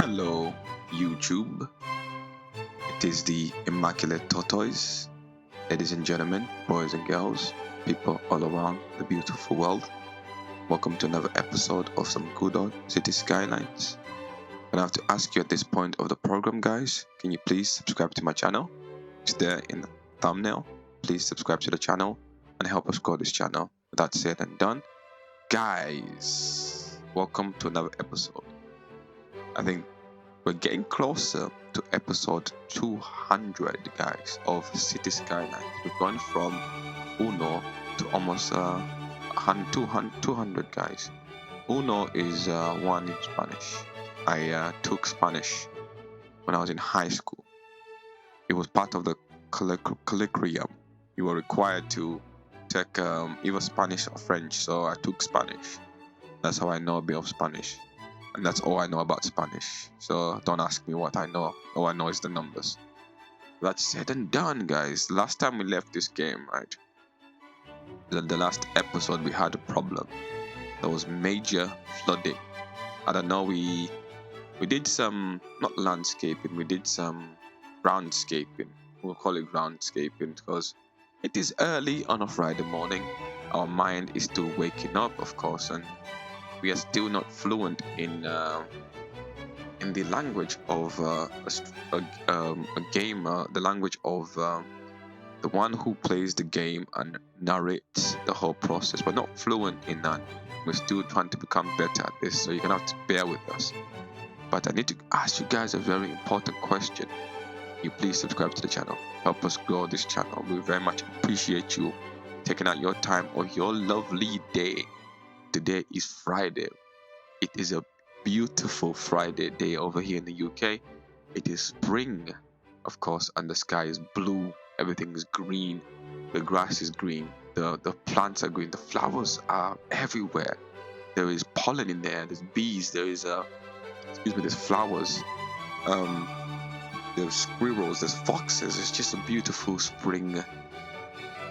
Hello, YouTube. It is the Immaculate Tortoise. Ladies and gentlemen, boys and girls, people all around the beautiful world. Welcome to another episode of some good old city skylines. And I have to ask you at this point of the program, guys, can you please subscribe to my channel? It's there in the thumbnail. Please subscribe to the channel and help us grow this channel. With that said and done, guys, welcome to another episode. I think we're getting closer to episode 200, guys, of City Skylines. We've gone from Uno to almost 200, guys. Uno is one in Spanish. I took Spanish when I was in high school. It was part of the curriculum. You were required to take either Spanish or French, so I took Spanish. That's how I know a bit of Spanish. And that's all I know about Spanish. So don't ask me what I know. All I know is the numbers. That's said and done, guys. Last time we left this game, right? The last episode we had a problem. There was major flooding. I don't know, we did some, not landscaping, we did some groundscaping. We'll call it groundscaping because it is early on a Friday morning. Our mind is still waking up, of course, and we are still not fluent in the language of a gamer, the language of the one who plays the game and narrates the whole process. We're not fluent in that. We're still trying to become better at this, so you're gonna have to bear with us. But I need to ask you guys a very important question. You please subscribe to the channel. Help us grow this channel. We very much appreciate you taking out your time or your lovely day. Today is Friday. It is a beautiful Friday day over here in the UK. It is spring, of course, and the sky is blue. Everything is green. The grass is green. The plants are green. The flowers are everywhere. There is pollen in there. There's bees. There's flowers. There's squirrels. There's foxes. It's just a beautiful spring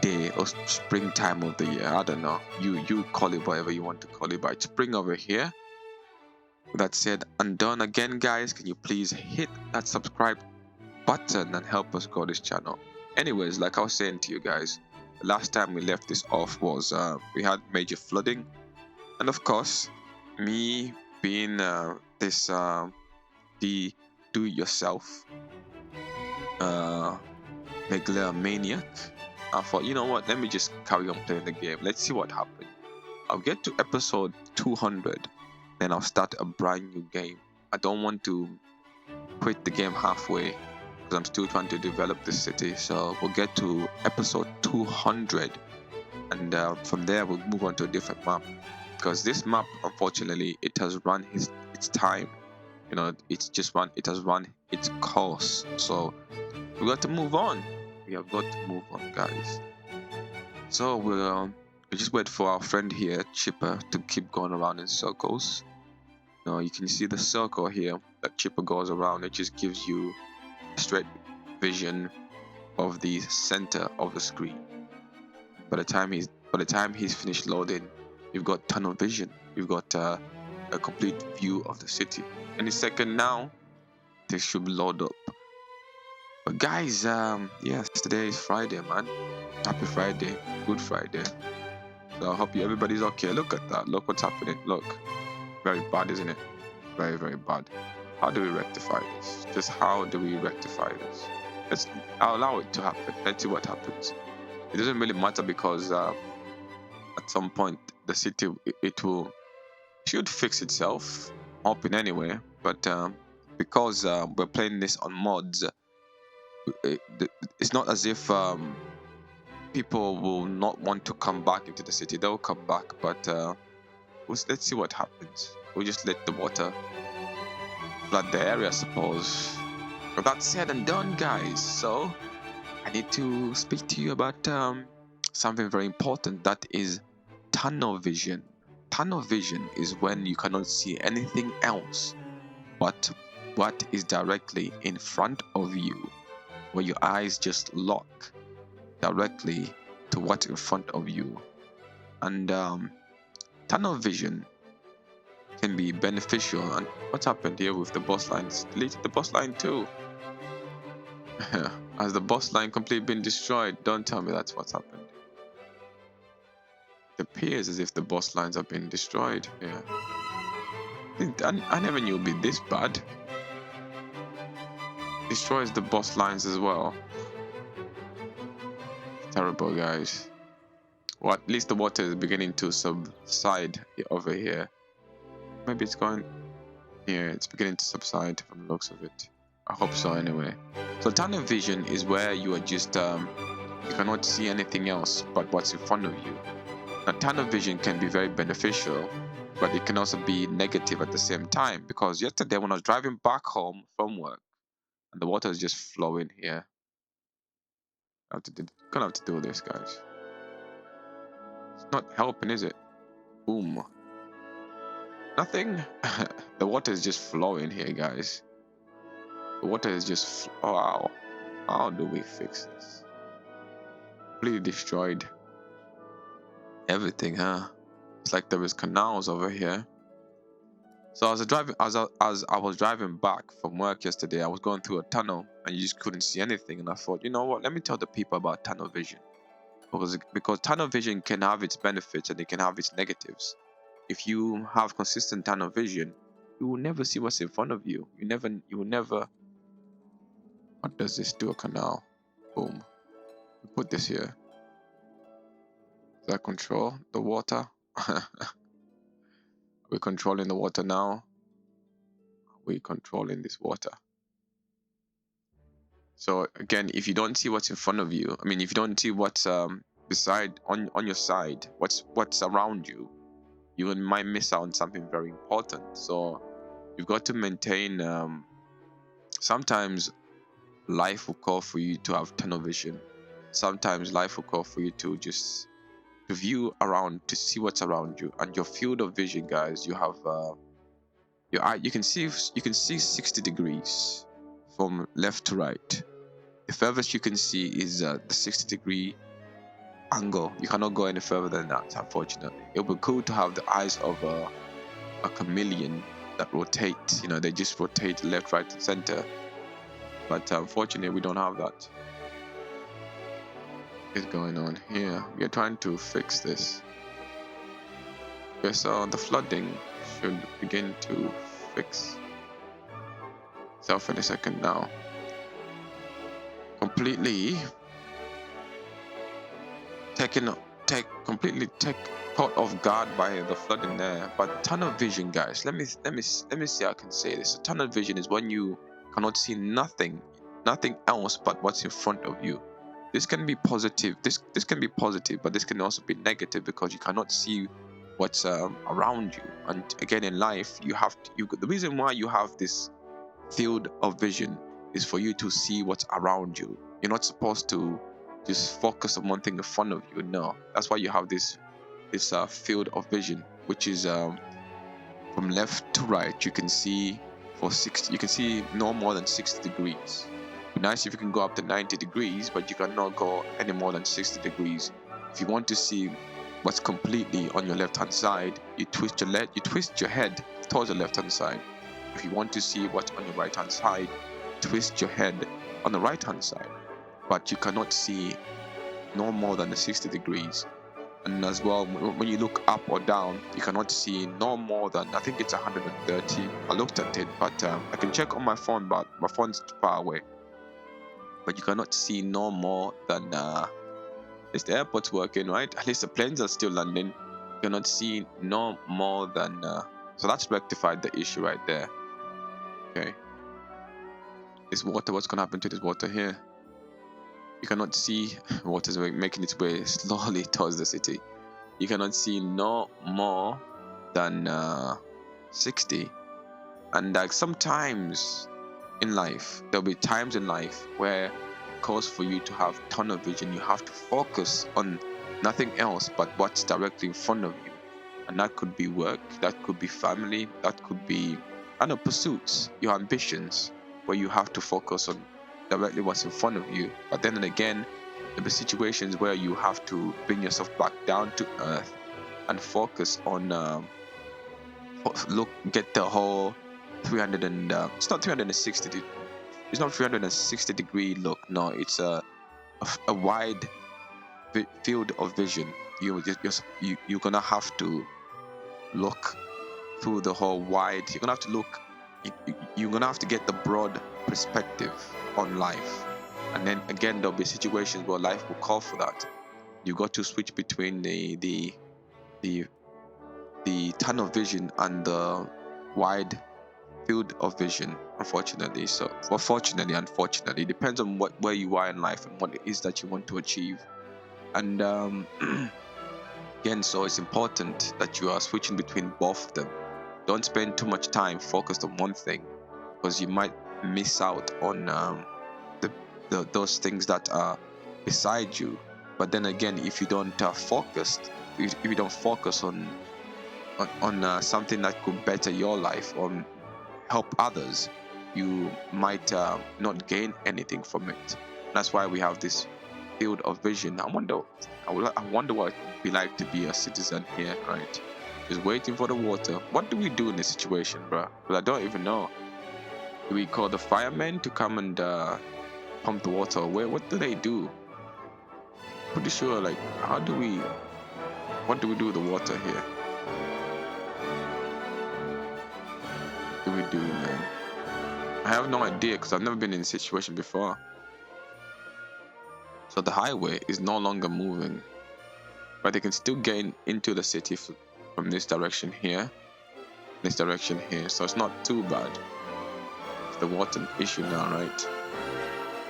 day or springtime of the year. I don't know. You call it whatever you want to call it, but it's spring over here. That said and done, again, guys, can you please hit that subscribe button and help us grow this channel? Anyways, like I was saying to you guys, the last time we left this off was we had major flooding, and of course, me being the do-it-yourself megalomaniac, I thought, you know what, let me just carry on playing the game. Let's see what happens. I'll get to episode 200, then I'll start a brand new game. I don't want to quit the game halfway because I'm still trying to develop this city. So we'll get to episode 200, and from there we'll move on to a different map, because this map, unfortunately, it has run its time. You know, it has run its course. So we got to move on. We have got to move on, guys. So we'll just wait for our friend here, Chipper, to keep going around in circles. Now you can see the circle here that Chipper goes around. It just gives you a straight vision of the center of the screen. By the time he's finished loading, you've got tunnel vision. You've got a complete view of the city. Any second now, this should load up. But guys, yes, today is Friday, man. Happy Friday, Good Friday. So I hope everybody's okay. Look at that. Look what's happening. Look. Very bad, isn't it? Very, very bad. How do we rectify this? Just how do we rectify this? I'll allow it to happen. Let's see what happens. It doesn't really matter because at some point the city should fix itself. Hoping anyway. But because we're playing this on mods, it's not as if people will not want to come back into the city. They'll come back, but let's see what happens. We'll just let the water flood the area, I suppose. But that's said and done, guys. So I need to speak to you about something very important. That is tunnel vision. Tunnel vision is when you cannot see anything else but what is directly in front of you, where your eyes just lock directly to what's in front of you. And tunnel vision can be beneficial. And what's happened here with the boss lines? Deleted the boss line too. Has the boss line completely been destroyed? Don't tell me that's what's happened. It appears as if the boss lines have been destroyed. Yeah. I never knew it would be this bad. Destroys the boss lines as well. Terrible, guys. Well, at least the water is beginning to subside over here. Maybe it's going... Yeah, it's beginning to subside from the looks of it. I hope so anyway. So tunnel vision is where you are just... you cannot see anything else but what's in front of you. Now, tunnel vision can be very beneficial, but it can also be negative at the same time. Because yesterday when I was driving back home from work, and the water is just flowing here. Gonna have to do this, guys. It's not helping, is it? Boom. Nothing. The water is just flowing here, guys. The water is just... Oh, wow. How do we fix this? Completely destroyed everything, huh? It's like there is canals over here. So as I was driving back from work yesterday, I was going through a tunnel and you just couldn't see anything. And I thought, you know what? Let me tell the people about tunnel vision, because tunnel vision can have its benefits and it can have its negatives. If you have consistent tunnel vision, you will never see what's in front of you. You will never. What does this do? A canal? Boom. Put this here. Does that control the water? We're controlling the water now. We're controlling this water. So again, if you don't see what's in front of you, I mean, if you don't see what's beside on your side, what's around you, you might miss out on something very important. So you've got to maintain. Sometimes life will call for you to have tunnel vision. Sometimes life will call for you to just to view around, to see what's around you, and your field of vision, guys. You have your eye. You can see 60 degrees from left to right. The furthest you can see is the 60-degree angle. You cannot go any further than that, unfortunately. It would be cool to have the eyes of a chameleon that rotate. You know, they just rotate left, right, and center. But unfortunately, we don't have that. What's going on here? We are trying to fix this. Okay, so the flooding should begin to fix itself in a second now. Completely caught off guard by the flooding there. But tunnel vision, guys, let me see how I can say this. So tunnel vision is when you cannot see nothing else but what's in front of you. This can be positive. This can be positive, but this can also be negative because you cannot see what's around you. And again, in life, the reason why you have this field of vision is for you to see what's around you. You're not supposed to just focus on one thing in front of you. No, that's why you have this field of vision, which is from left to right. You can see you can see no more than 60 degrees. It'd be nice if you can go up to 90 degrees, but you cannot go any more than 60 degrees. If you want to see what's completely on your left hand side, you twist your head towards the left hand side. If you want to see what's on your right hand side, twist your head on the right hand side. But you cannot see no more than the 60 degrees. And as well, when you look up or down, you cannot see no more than, I think it's 130. I looked at it, but I can check on my phone, but my phone's too far away. But you cannot see no more than, at least the airport's working, right? At least the planes are still landing. You cannot see no more than, so that's rectified the issue right there. Okay. This water, what's going to happen to this water here? You cannot see water's making its way slowly towards the city. You cannot see no more than 60. And like sometimes in life, there'll be times in life where it calls for you to have tunnel vision. You have to focus on nothing else but what's directly in front of you. And that could be work, that could be family, that could be pursuits, your ambitions, where you have to focus on directly what's in front of you. But then and again, there'll be situations where you have to bring yourself back down to earth and focus on look, get the whole 300 and it's not 360. It's not 360-degree look. No, it's a wide field of vision. You're gonna have to look through the whole wide. You're gonna have to look. You're gonna have to get the broad perspective on life, and then again there'll be situations where life will call for that. You got to switch between the tunnel vision and the wide field of vision, unfortunately. So, well, fortunately, unfortunately, it depends on where you are in life and what it is that you want to achieve. And again, so it's important that you are switching between both of them. Don't spend too much time focused on one thing, because you might miss out on those things that are beside you. But then again, if you don't if you don't focus on something that could better your life or help others, you might not gain anything from it. That's why we have this field of vision. I wonder what it would be like to be a citizen here, right? Just waiting for the water. What do we do in this situation, bro? Because I don't even know. Do we call the firemen to come and pump the water away? What do they do? Pretty sure, like, what do we do with the water here? What do we do, man? I have no idea because I've never been in a situation before. So the highway is no longer moving, but they can still get into the city from this direction here, so it's not too bad. It's the water issue now, right?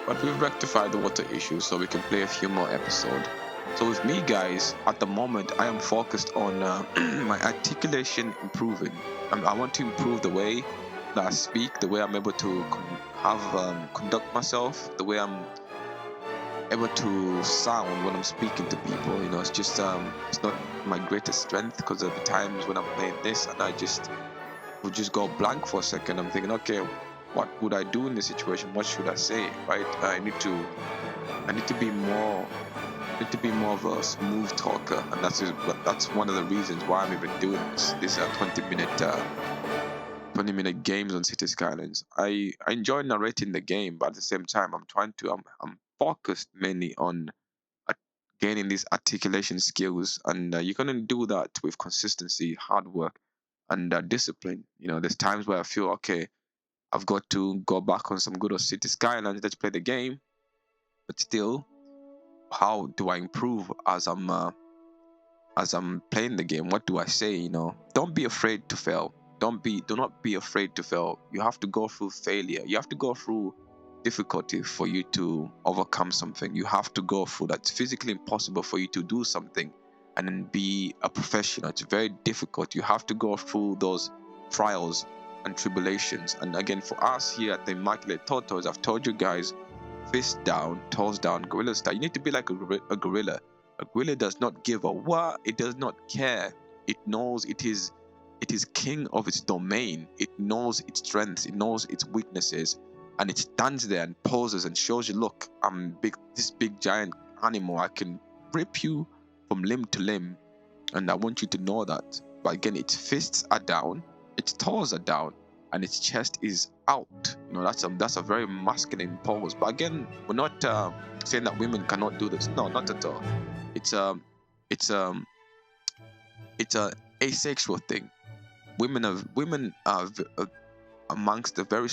But we've rectified the water issue, so we can play a few more episodes. So with me, guys, at the moment I am focused on my articulation improving. I want to improve the way that I speak, the way I'm able to conduct myself, the way I'm able to sound when I'm speaking to people. You know, it's just it's not my greatest strength, because of the times when I'm playing this and I would just go blank for a second. I'm thinking, okay, what would I do in this situation? What should I say? Right? I need to be more of a smooth talker, and that's one of the reasons why I'm even doing this 20-minute games on City Skylines. I enjoy narrating the game, but at the same time, I'm focused mainly on gaining these articulation skills, and you're gonna do that with consistency, hard work, and discipline. You know, there's times where I feel, okay, I've got to go back on some good old City Skylines, let's play the game, but still, how do I improve as I'm playing the game? What do I say? You know, don't be afraid to fail. Do not be afraid to fail. You have to go through failure. You have to go through difficulty for you to overcome something. You have to go through that's physically impossible for you to do something and then be a professional. It's very difficult. You have to go through those trials and tribulations. And again, for us here at the Immaculate Tortoise, I've told you guys, fist down, toes down, gorilla style. You need to be like a gorilla. A gorilla does not give a what. It does not care. It knows it is king of its domain. It knows its strengths. It knows its weaknesses, and it stands there and poses and shows you, look, I'm big. This big giant animal. I can rip you from limb to limb, and I want you to know that. But again, its fists are down, its toes are down, and its chest is out. You know, that's a very masculine pose. But again, we're not saying that women cannot do this. No, not at all. It's it's um it's a asexual thing. Women are amongst the very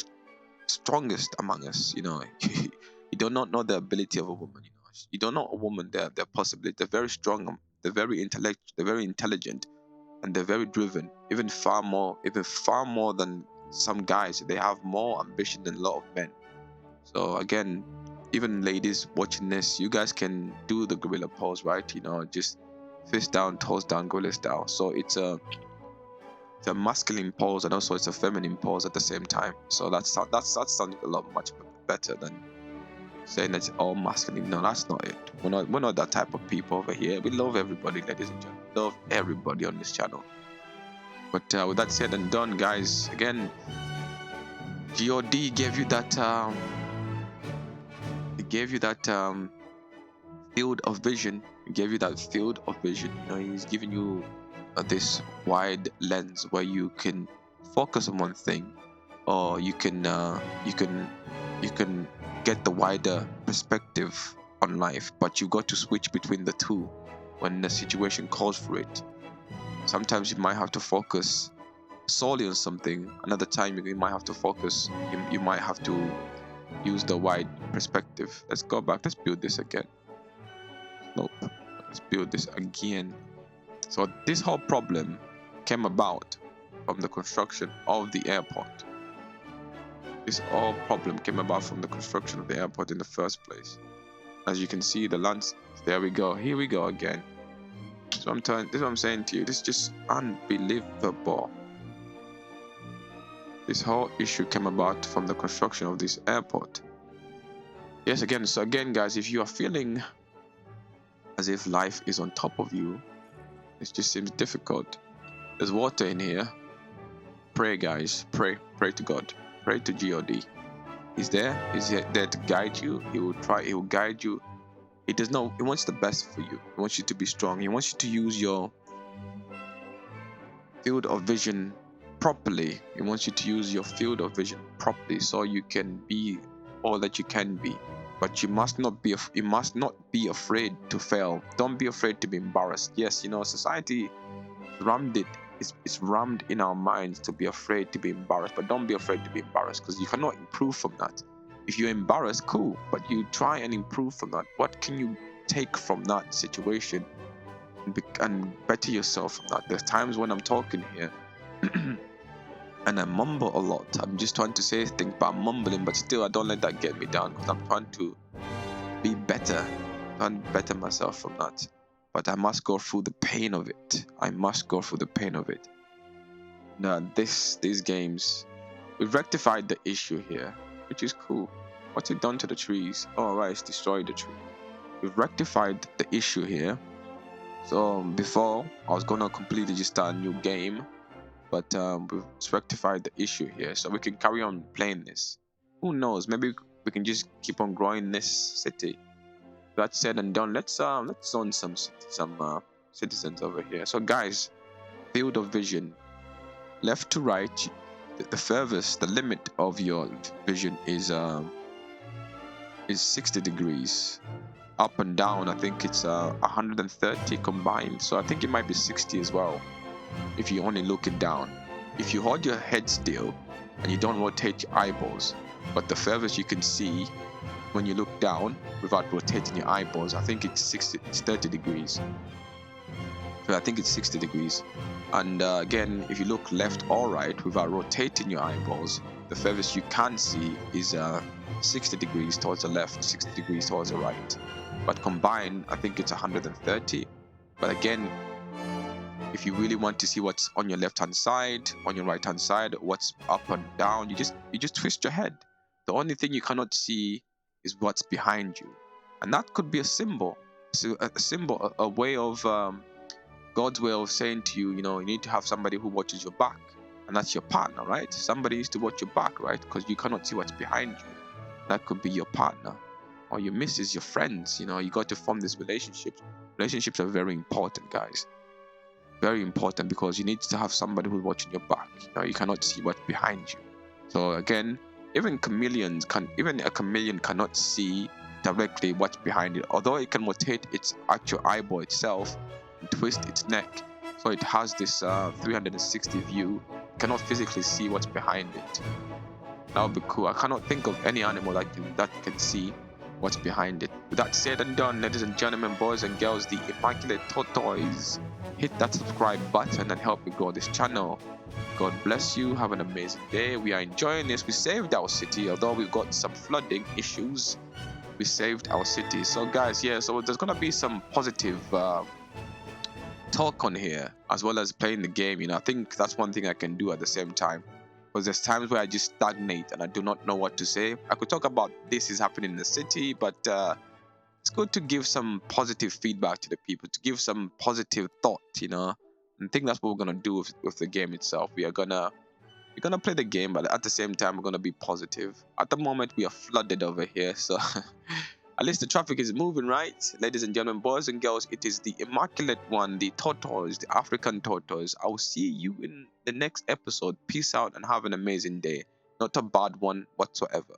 strongest among us. You know, you do not know the ability of a woman. You know, you don't know a woman their possibility. They're very strong. They're very they're very intelligent, and they're very driven. Even far more than some guys. They have more ambition than a lot of men. So again, even ladies watching this, you guys can do the gorilla pose, right? You know, just fist down, toes down, gorilla style. So it's a masculine pose, and also it's a feminine pose at the same time. So that sounds a lot much better than saying it's all masculine. No, that's not it. We're not that type of people over here. We love everybody, ladies and gentlemen. Love everybody on this channel. But with that said and done, guys, again, God gave you that field of vision. He gave you that field of vision. You know, he's giving you this wide lens where you can focus on one thing, or you can get the wider perspective on life, but you got to switch between the two when the situation calls for it. Sometimes you might have to focus solely on something. Another time you might have to focus. You might have to use the wide perspective. Let's go back. Let's build this again. Nope. Let's build this again. So this whole problem came about from the construction of the airport. This whole problem came about from the construction of the airport in the first place. As you can see, the lands. There we go. Here we go again. This is what I'm saying to you. This is just unbelievable. This whole issue came about from the construction of this airport. Yes, again. So again, guys, if you are feeling as if life is on top of you, it just seems difficult. There's water in here. Pray, guys. Pray to God. Pray to God. He's there. He's there to guide you. He will guide you. He wants the best for you. He wants you to be strong. He wants you to use your field of vision properly. He wants you to use your field of vision properly so you can be all that you can be. But you must not be afraid to fail. Don't be afraid to be embarrassed. Yes, society rammed it. It's rammed in our minds to be afraid to be embarrassed, but don't be afraid to be embarrassed, because you cannot improve from that. If you're embarrassed, cool, but you try and improve from that. What can you take from that situation and better yourself from that? There's times when I'm talking here and I mumble a lot. I'm just trying to say things, but I'm mumbling, but still I don't let that get me down, because I'm trying to be better, trying to better myself from that. But I must go through the pain of it. Now, these games, we've rectified the issue here, which is cool. What's it done to the trees? Oh, right, it's destroyed the tree. We've rectified the issue here. So before, I was gonna completely just start a new game, but we've rectified the issue here, so we can carry on playing this. Who knows? Maybe we can just keep on growing this city. That said and done, let's zone some citizens over here. So guys, field of vision, left to right, the limit of your vision is 60 degrees. Up and down, I think it's 130 combined. So I think it might be 60 as well if you only look it down. If you hold your head still and you don't rotate your eyeballs, but the furthest you can see when you look down without rotating your eyeballs, I think it's 30 degrees. So I think it's 60 degrees. And again, if you look left or right without rotating your eyeballs, the furthest you can see is 60 degrees towards the left, 60 degrees towards the right. But combined, I think it's 130. But again, if you really want to see what's on your left-hand side, on your right-hand side, what's up and down, you just twist your head. The only thing you cannot see is what's behind you, and that could be a symbol. So a symbol, a way of God's way of saying to you, you need to have somebody who watches your back, and that's your partner, right? Somebody needs to watch your back, right? Because you cannot see what's behind you. That could be your partner, or your missus, your friends. You got to form these relationships. Relationships are very important, guys. Very important, because you need to have somebody who's watching your back. You cannot see what's behind you. So again, even a chameleon cannot see directly what's behind it, although it can rotate its actual eyeball itself and twist its neck, so it has this 360 view. It cannot physically see what's behind it. That would be cool. I cannot think of any animal that can see what's behind it. With that said and done, ladies and gentlemen, boys and girls, the immaculate tortoise, hit that subscribe button and help me grow this channel. God bless you. Have an amazing day. We are enjoying this. We saved our city, although we've got some flooding issues. We saved our city. So guys, yeah, so there's gonna be some positive talk on here, as well as playing the game. I think that's one thing I can do at the same time, because there's times where I just stagnate and I do not know what to say. I could talk about this is happening in the city, but it's good to give some positive feedback to the people, to give some positive thought, and I think that's what we're gonna do with the game itself. We're gonna play the game, but at the same time we're gonna be positive. At the moment we are flooded over here, so At least the traffic is moving, right? Ladies and gentlemen, boys and girls, it is the immaculate one, the tortoise, the African tortoise. I'll see you in the next episode. Peace out and have an amazing day. Not a bad one whatsoever.